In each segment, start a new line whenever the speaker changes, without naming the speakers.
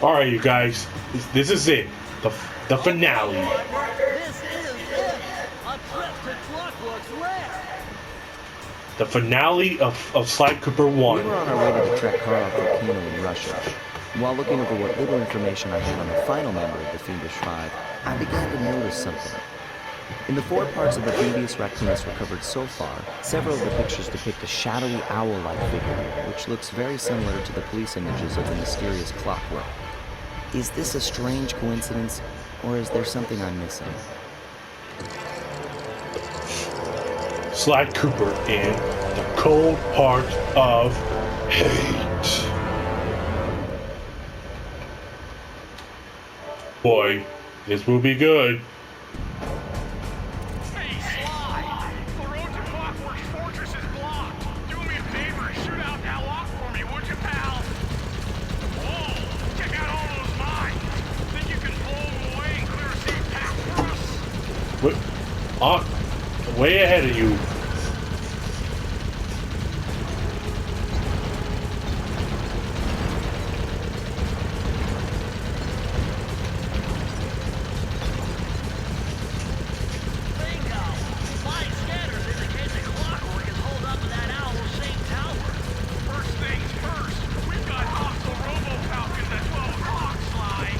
All right, you guys, this is it, the finale.
This is it! A trip to Clockwork's lair!
The finale of Sly Cooper 1.
We were on our way to the Trekkarov volcano in Russia. While looking over what little information I had on the final member of the Fiendish Five, I began to notice something. In the 4 parts of the Thievius Raccoonus recovered so far, several of the pictures depict a shadowy owl-like figure, which looks very similar to the police images of the mysterious Clockwork. Is this a strange coincidence, or is there something I'm missing?
Sly Cooper in the cold heart of hate. Boy, this will be good.
Hey, Sly! The road to Clockwork's fortress is blocked. Do me a favor and shoot out that lock for me, would you, pal? Whoa! Check out all those mines! Think you can blow them away and clear a safe path for us?
Way ahead of you.
Bingo! Light scatters indicate that Clockwork is holed up in that owl-shaped tower.
First things first, we've got hostile robo-falcons at 12 o'clock, Sly.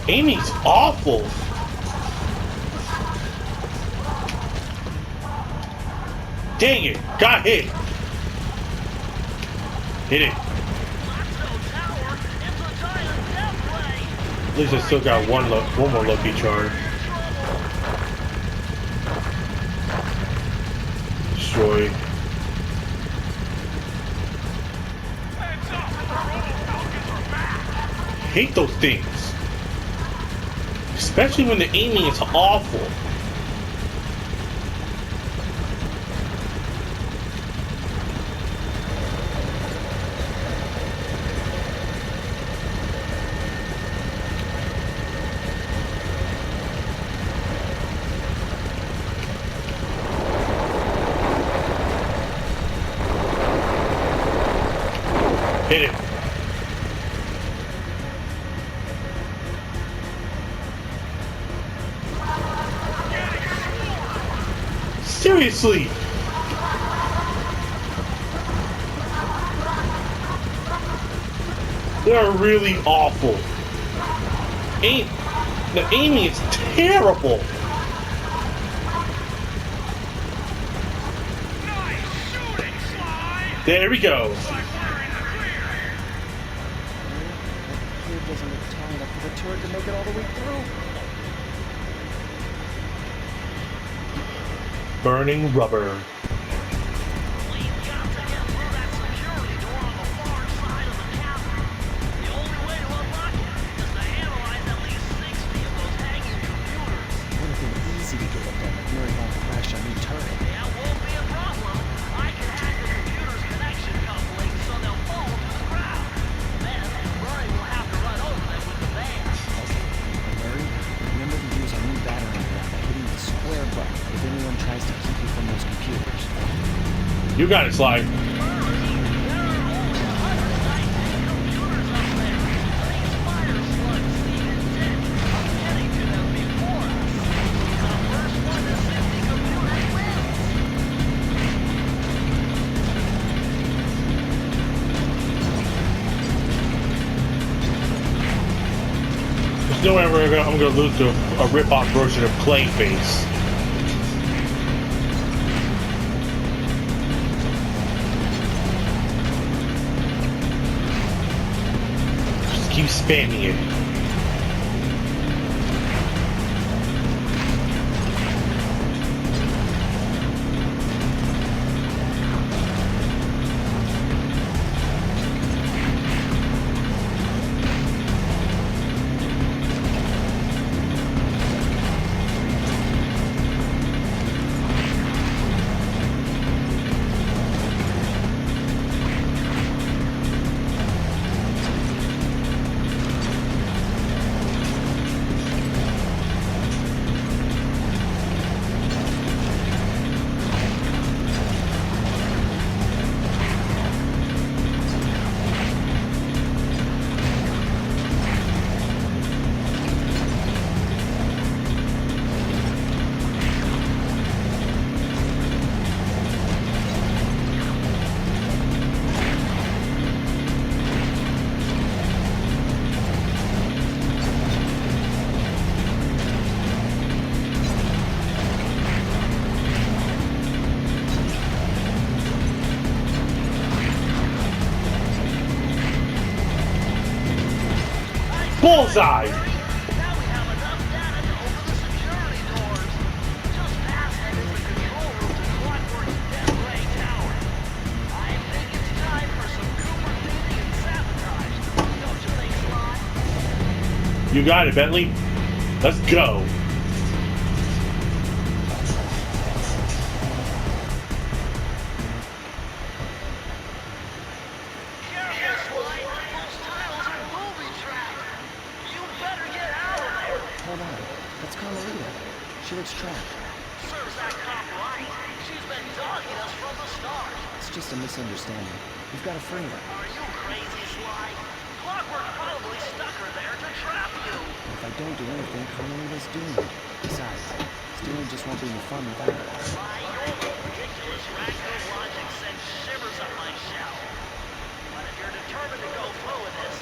Amy's awful. Dang it! Got hit. Hit it.
Tower, it's a giant death ray!
At least I still got one more lucky charm. Destroy.
Heads up, the robo-falcons are back.
Hate those things. Especially when the aiming is awful. Hit it. Seriously. They're really awful. The aiming is terrible.
Nice shooting, Sly.
There we go.
Like we're in the clear.
That clear doesn't look tall enough for the turret to make it all the way through.
Burning rubber.
We've got to get through that security door on the far side of the cavern. The only way to unlock it is to analyze at least 60 of those hanging computers.
Would have been easy to get it done if Murray won't crash our new turret.
That won't be a problem. I can hack the computer's connection coupling so they'll fall to the ground. Then, Murray will have to run over them with the van.
Murray, remember to use our new battering ram by hitting the square button if anyone tries to keep you from those computers.
You got it, Sly. There's no way I'm gonna lose to a rip-off version of Clayface. Just keep spamming it. Bullseye!
Now we have enough data to open the security doors. Just past them is the control room to Clockwork's dead gray tower. I think it's time for some Cooper thieving and sabotage. Don't you think, Sly?
You got it, Bentley. Let's go.
Careful, Sly. Those tiles are booby-trapped. You better get out of there.
Hold on. That's Carmelita. She looks trapped.
Serves that cop right. She's been dogging us from the start.
It's just a misunderstanding. We've got to free her.
Are you crazy, Sly? Clockwork probably stuck her there to trap you.
If I don't do anything, Carmelita's doomed. Besides, stealing just won't be any fun without her.
Sly, your ridiculous raccoon logic sends shivers up my shell. But if you're determined to go through with this,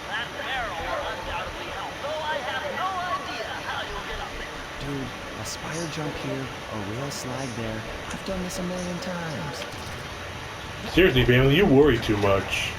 that barrel will undoubtedly help. Though I have no idea how you'll get up there.
Dude, a spire jump here, a rail slide there. I've done this a million times.
Seriously, Bentley, you worry too much.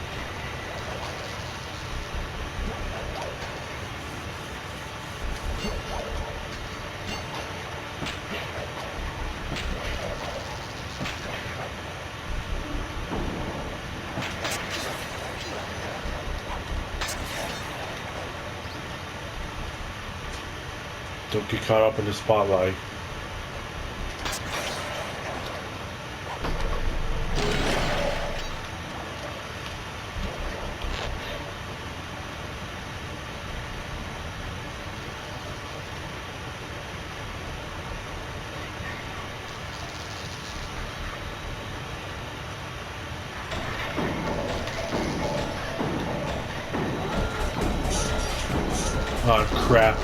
Don't get caught up in the spotlight. Oh crap.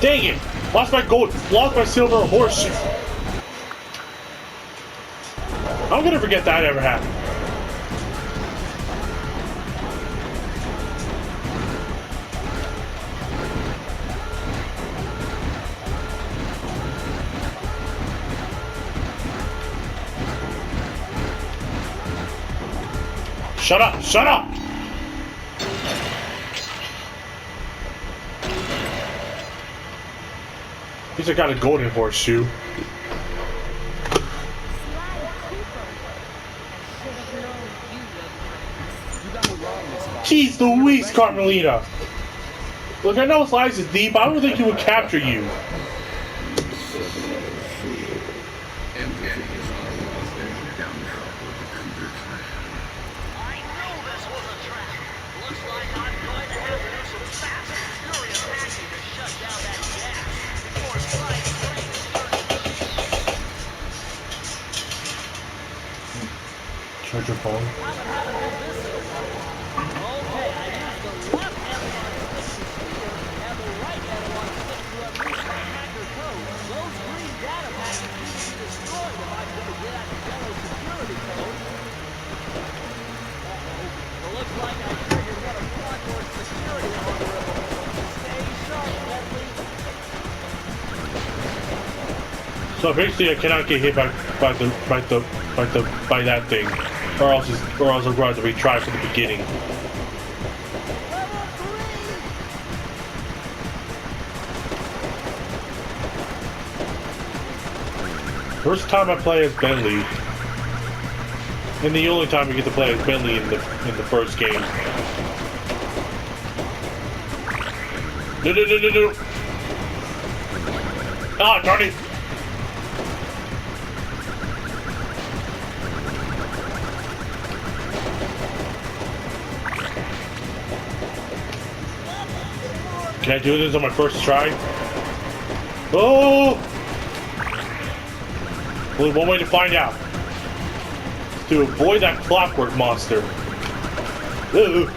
Dang it! Lost my gold, lost my silver horseshoe. I'm gonna forget that ever happened. Shut up! Shut up! At least I got a golden horseshoe. Jeez Louise, Carmelita! Look, I know Slice is deep, but I don't think he would capture you.
I knew this was a trap. Looks like I'm going to have to do some fast and furious hacking to shut down that gas before Sly's brain starts to cheat.
Charge your phone.
Okay, I used the left analog stick to steer and the right analog stick to unleash my hacker code. Those green data packets need to be destroyed if I'm going to get at the yellow security code. It looks like I triggered one of Clockwork's security algorithms. Stay sharp, Bentley.
So basically, I cannot get hit by that thing, or else I'm going to retry from the beginning.
Level 3!
First time I play as Bentley, and the only time we get to play as Bentley in the first game. No. Ah, darn it! Can I do this on my first try? Oh! Only one way to find out. To avoid that clockwork monster. No.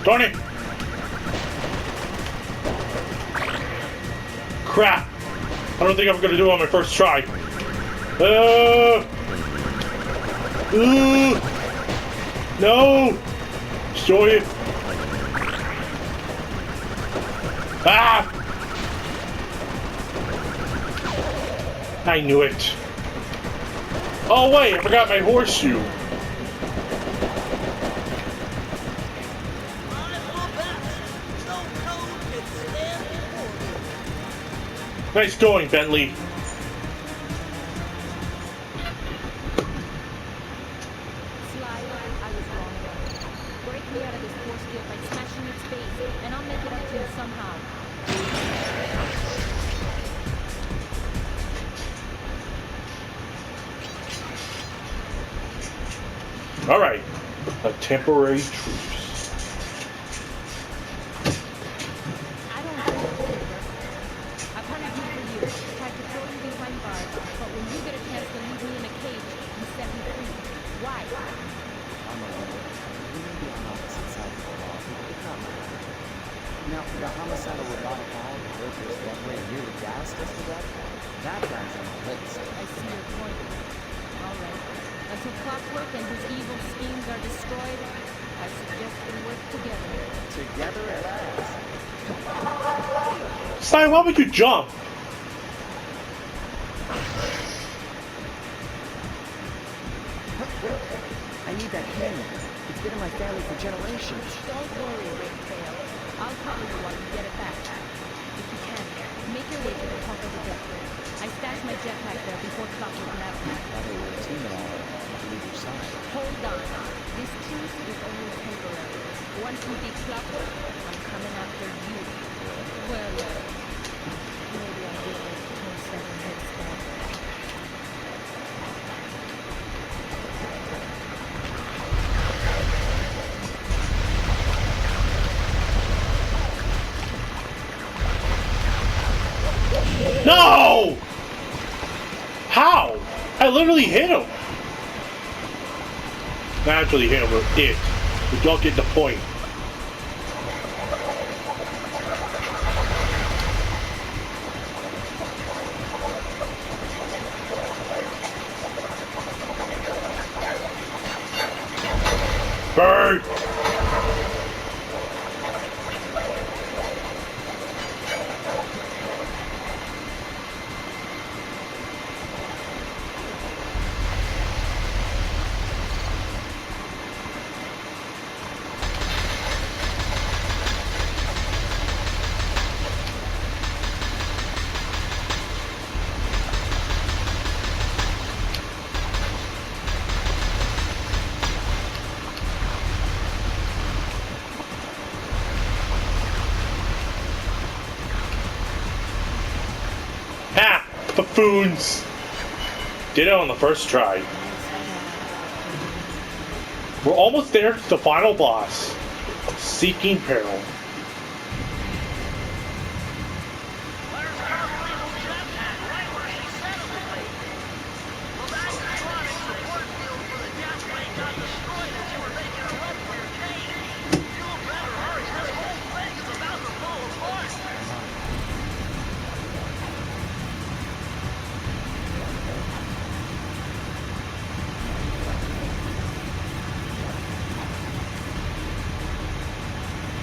Darn it! Crap! I don't think I'm gonna do it on my first try. No! Destroy it! Ah! I knew it. Oh wait, I forgot my horseshoe. Nice going, Bentley. All right, a temporary truce.
I don't think it's over. I've hunted you for years, tried to throw you behind bars, but when you get a chance to leave me in a cage, you set me free. Why?
I'm a woman. We may be on opposite sides of the law, but it's not my fault. Now, the homicidal robotic owl that workers that way nearly gassed us to death, that guy's on the list.
I see your point. All right. Until Clockwork and his evil schemes are destroyed, I suggest we work together.
Together at last.
Sai, why would you jump?
I need that cannon. It's been in my family for generations.
Don't worry, Ringtail. I'll cover you while you get it back. If you can, make your way to the top of the deck. I stashed my jetpack there before Clockwork left.
Now that we're a team and all, I'll leave your side.
Hold on. This truce is only temporary. Once we beat Clockwork, I'm coming after you. Well, maybe I'll give those 27 hits back.
No! How? I literally hit him. Not actually hit him with it. But y'all get the point. Bird! Ha! Buffoons! Did it on the first try. We're almost there to the final boss. Seeking Peril.
There's unbelievable jetpack right where she said it would be. Well, that electronic support field for the jetway got destroyed as you were making a run for your cage. You better hurry. This whole thing is about to fall apart.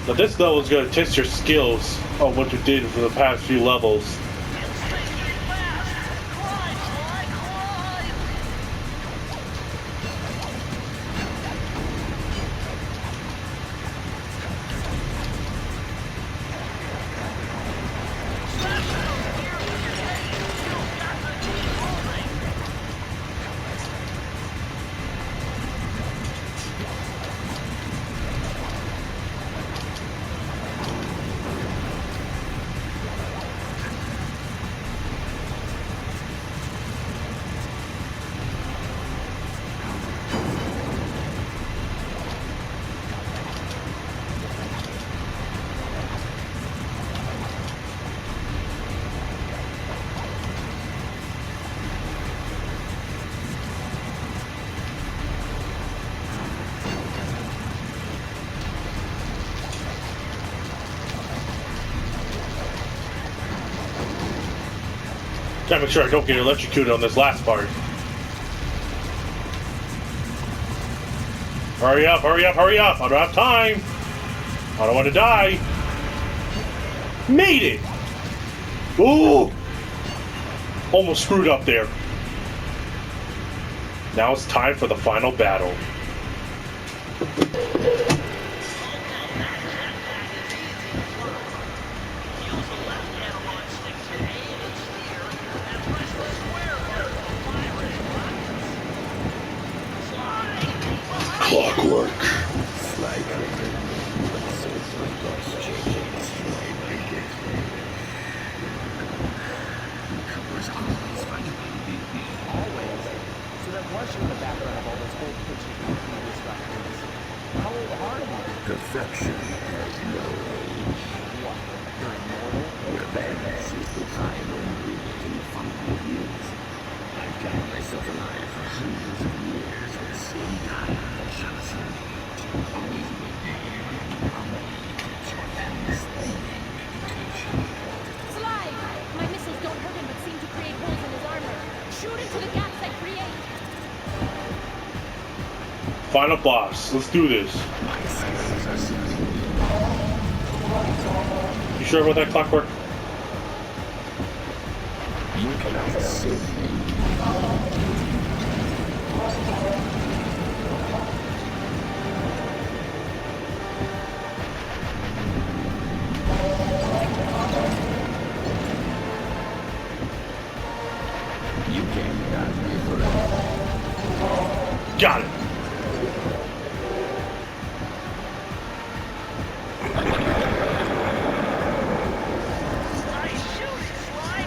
Now this level is going to test your skills on what you did for the past few levels.
It's sinking fast. Climb, Sly, climb. Smash those gears with your head. You've got to keep moving.
Gotta make sure I don't get electrocuted on this last part. Hurry up, hurry up, hurry up! I don't have time! I don't want to die! Made it! Ooh! Almost screwed up there. Now it's time for the final battle.
Clockwork.
Always. So that was you in the background of all those old pictures of Thievius Raccoonus. How hard are you?
Perfection has no age.
What? You're immortal?
Revenge is the final ingredient in final years. I've kept myself alive for hundreds of years with the same time that shots in me. Always be there. Only to your family's reputation.
Sly! My missiles don't hurt him but seem to create holes in his armor. Shoot into the gaps I create!
Final boss. Let's do this.
My skills are simple.
You sure about that, Clockwork?
You cannot save me. You can't got me forever.
Got it.
Nice shooting, Sly.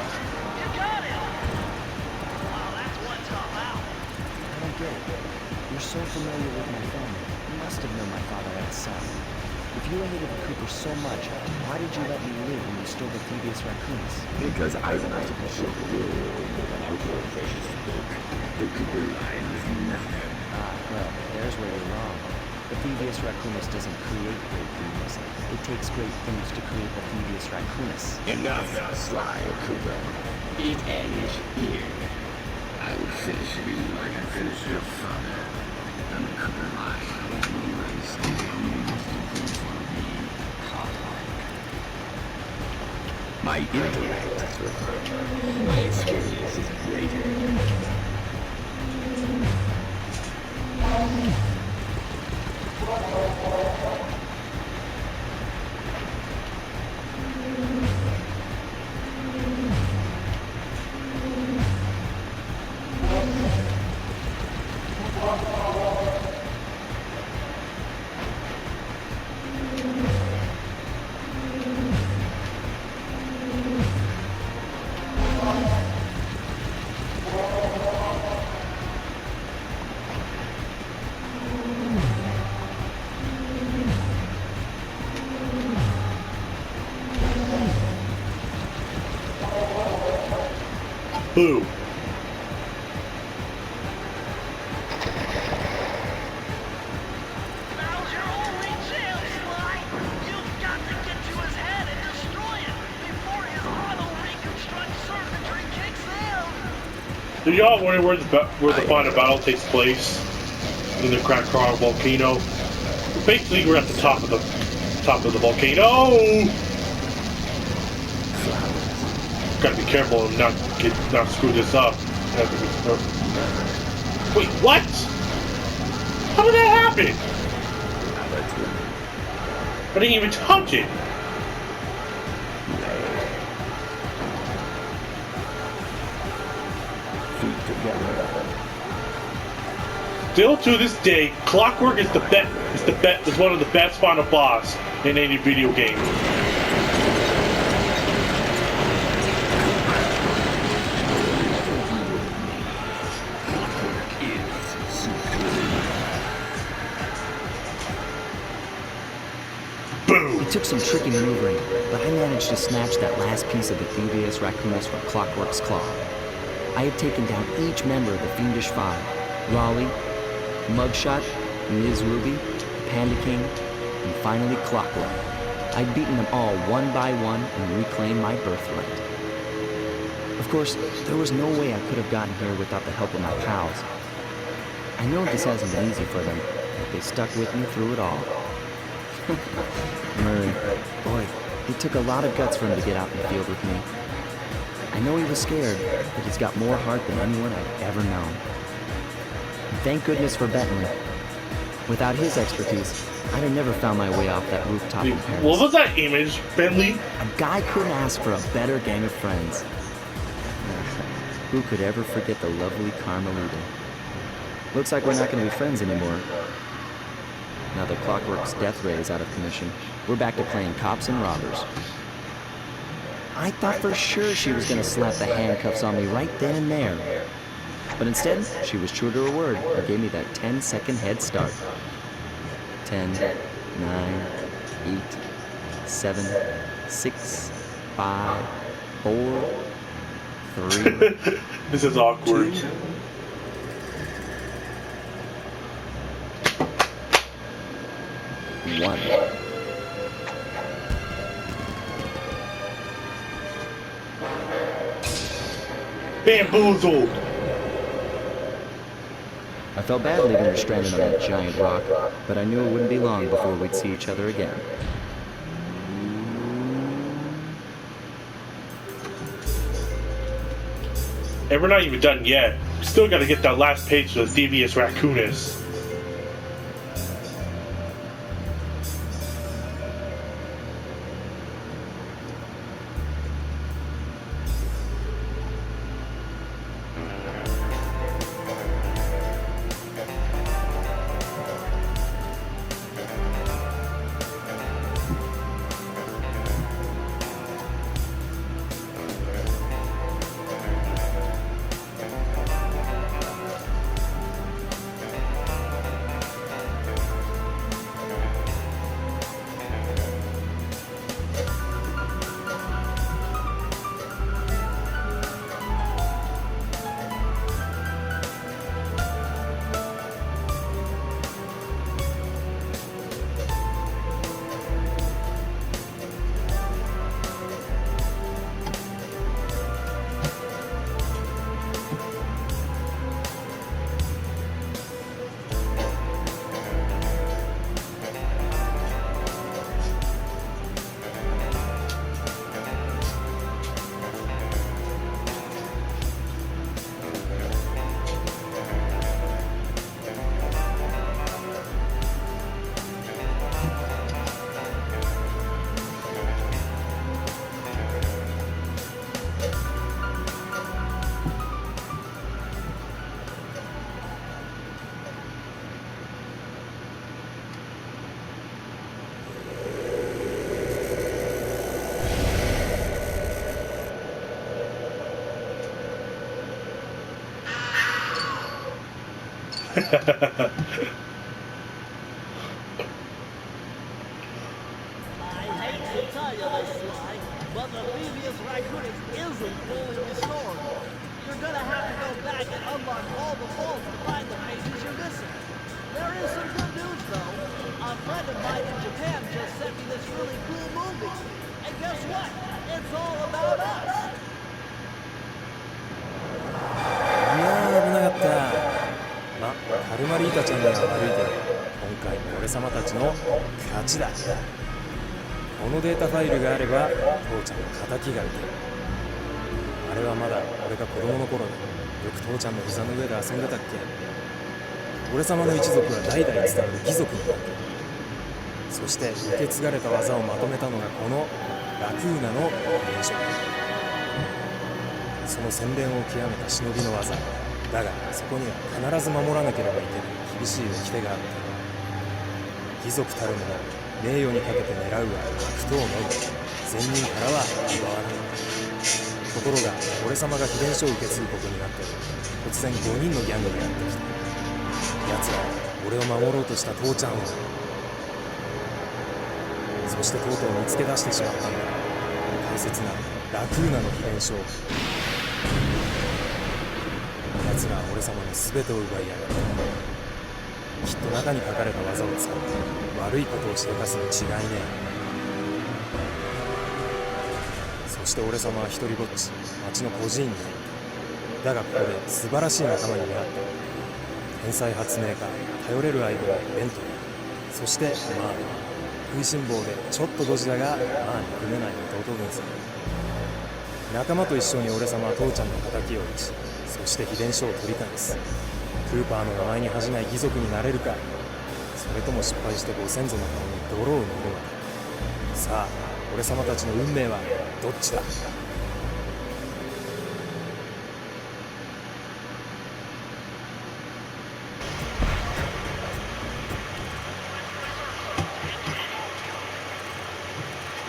You got him. Wow, that's one tough out.
I don't get it. You're so familiar with my family. You must have known my father had a son. If you hated the Cooper so much, why did you let me live when you stole the Thievius Raccoonus?
Because I wanted to show the world that our precious book, the Cooper line, is nothing.
Ah, well, there's where you're wrong. The Thievius Raccoonus doesn't create great things. It takes great things to create the Thievius Raccoonus.
Enough, Sly Cooper. It ends here. I will finish you like I finished your father. And the Cooper line will always stay for me. My intellect is refined. My experience is greater.
Boo.
Now's your only chance, Sly. You've got to get to his head and destroy it before his auto-reconstruct circuitry kicks in.
Do y'all wonder where the final battle takes place? In the Krakatoa volcano. Basically, we're at the top of the volcano. Gotta be careful and not screw this up. Wait, what? How did that happen? I didn't even touch it.
Feet together.
Still to this day, Clockwork is one of the best final boss in any video game. Boom!
It took some tricky maneuvering, but I managed to snatch that last piece of the Thievius Raccoonus from Clockwork's claw. I had taken down each member of the Fiendish Five: Raleigh, Mugshot, Ms. Ruby, Panda King, and finally Clockwork. I'd beaten them all one by one and reclaimed my birthright. Of course, there was no way I could have gotten here without the help of my pals. I know this hasn't been easy for them, but they stuck with me through it all. Murray, boy, It took a lot of guts for him to get out in the field with me. I know he was scared, but he's got more heart than anyone I've ever known. And thank goodness for Bentley. Without his expertise, I'd have never found my way off that rooftop in Paris.
What was that image, Bentley?
A guy couldn't ask for a better gang of friends. Who could ever forget the lovely Carmelita? Looks like we're not going to be friends anymore. Now that Clockwork's death ray is out of commission, we're back to playing cops and robbers. I thought for sure she was going to slap the handcuffs on me right then and there. But instead, she was true to her word and gave me that 10-second head start. 10, 9, 8, 7, 6, 5, 4, 3.
This is awkward.
1.
Bamboozled.
I felt bad leaving her stranded on that giant rock, but I knew it wouldn't be long before we'd see each other again.
And we're not even done yet. Still gotta get that last page of the Thievius Raccoonus.
I hate to tell you this, Sly, but the Thievius Raccoonus isn't fully restored. You're gonna have to go back and unlock all the vaults to find the pieces you're missing. There is some good news, though. A friend of mine in Japan just sent me this really cool movie. And guess what? It's all about us.
いやー危なかった。ま、カルマリータちゃんには悪いけど、今回も俺様たちの勝ちだ。このデータファイルがあれば父ちゃんの敵が打てる。あれはまだ俺が子供の頃によく父ちゃんの膝の上で遊んでたっけ。俺様の一族は代々伝わる義族の学。そして受け継がれた技をまとめたのがこのラクーナの伝承。その洗練を極めた忍びの技だが、そこには必ず守らなければいけない厳しい掟があった。義族たるもの名誉にかけて狙うは悪党のみ、善人からは奪わない。ところが俺様が秘伝書を受け継ぐことになって突然5人のギャングがやってきた。奴らは俺を守ろうとした父ちゃんを、そしてとうとう見つけ出してしまったんだ。大切なラクーナの秘伝書を。奴らは俺様の全てを奪いやがる。きっと中に書かれた技を使って悪いことをしでかすに違いねえ。そして俺様は一人ぼっち町の孤児院に入った。だがここで素晴らしい仲間に出会った。天才発明家、頼れる相棒ベントリー、そしてマー食いしん坊でちょっとドジだが、まあ憎めない弟分さ。仲間と一緒に俺様は父ちゃんの敵を討ち、そして秘伝書を取り返す。クーパーの名前に恥じない義族になれるか、それとも失敗してご先祖の顔に泥を塗るのか。さあ、俺様たちの運命はどっちだ。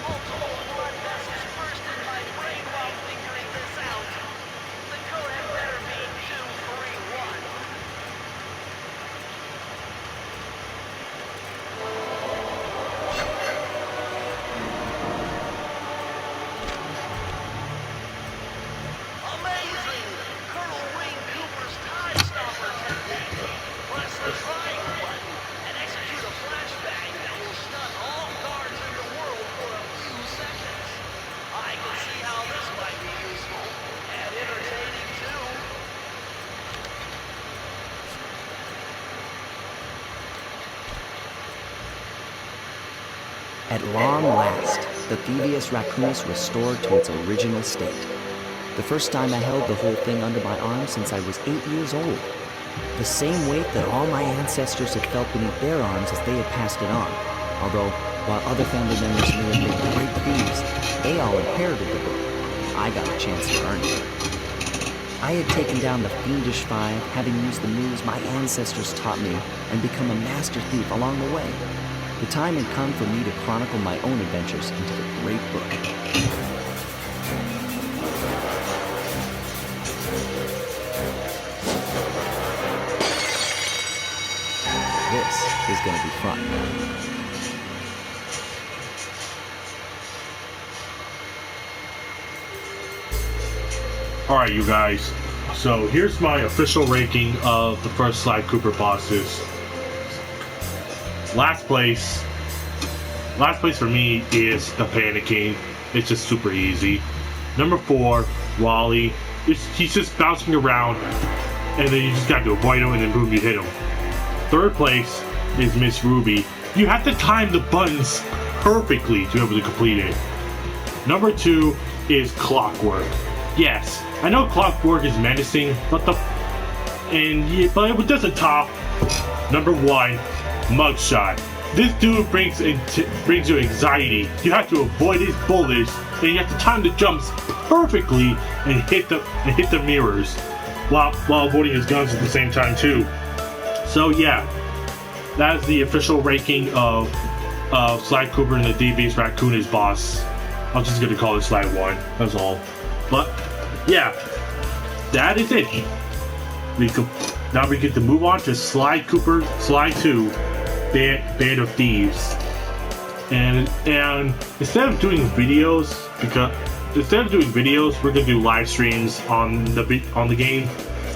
Multiple blood vessels burst in my brain while figuring this out. The code had better be 231. Amazing! Colonel Wayne Cooper's Time Stopper technique. Press the triangle button and execute a flashbang that will stun all guards in the world for a few seconds. I can see how this might be useful and entertaining too.
At long last, the Thievius Raccoonus restored to its original state. The first time I held the whole thing under my arm since I was 8 years old. The same weight that all my ancestors had felt beneath their arms as they had passed it on. Although, while other family members may have been great thieves, they all inherited the book. I got a chance to earn it. I had taken down the Fiendish Five, having used the moves my ancestors taught me, and become a master thief along the way. The time had come for me to chronicle my own adventures into the great book. This is going to be fun.
Alright, you guys. So here's my official ranking of the first Sly Cooper bosses. Last place for me is the Panicking. It's just super easy. Number 4, Wally. He's just bouncing around, and then you just got to avoid him, and then boom, you hit him. Third place is Miss Ruby. You have to time the buttons perfectly to be able to complete it. Number 2 is Clockwork. Yes, I know Clockwork is menacing, but it doesn't top number 1, Mugshot. This dude brings you anxiety. You have to avoid his bullets, and you have to time the jumps perfectly and hit the mirrors while avoiding his guns at the same time too. So yeah, that is the official ranking of Sly Cooper and the Thievius Raccoonus boss. I'm just gonna call it Sly 1. That's all. But yeah, that is it. Now we get to move on to Sly Cooper, Sly 2. Band of Thieves, and instead of doing videos, we're gonna do live streams on the game,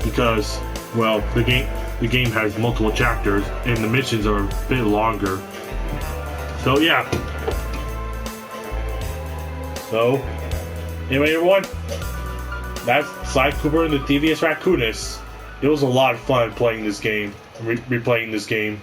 because well, the game has multiple chapters and the missions are a bit longer. So yeah. So anyway, everyone, that's Sly Cooper and the Thievius Raccoonus. It was a lot of fun playing this game, replaying this game.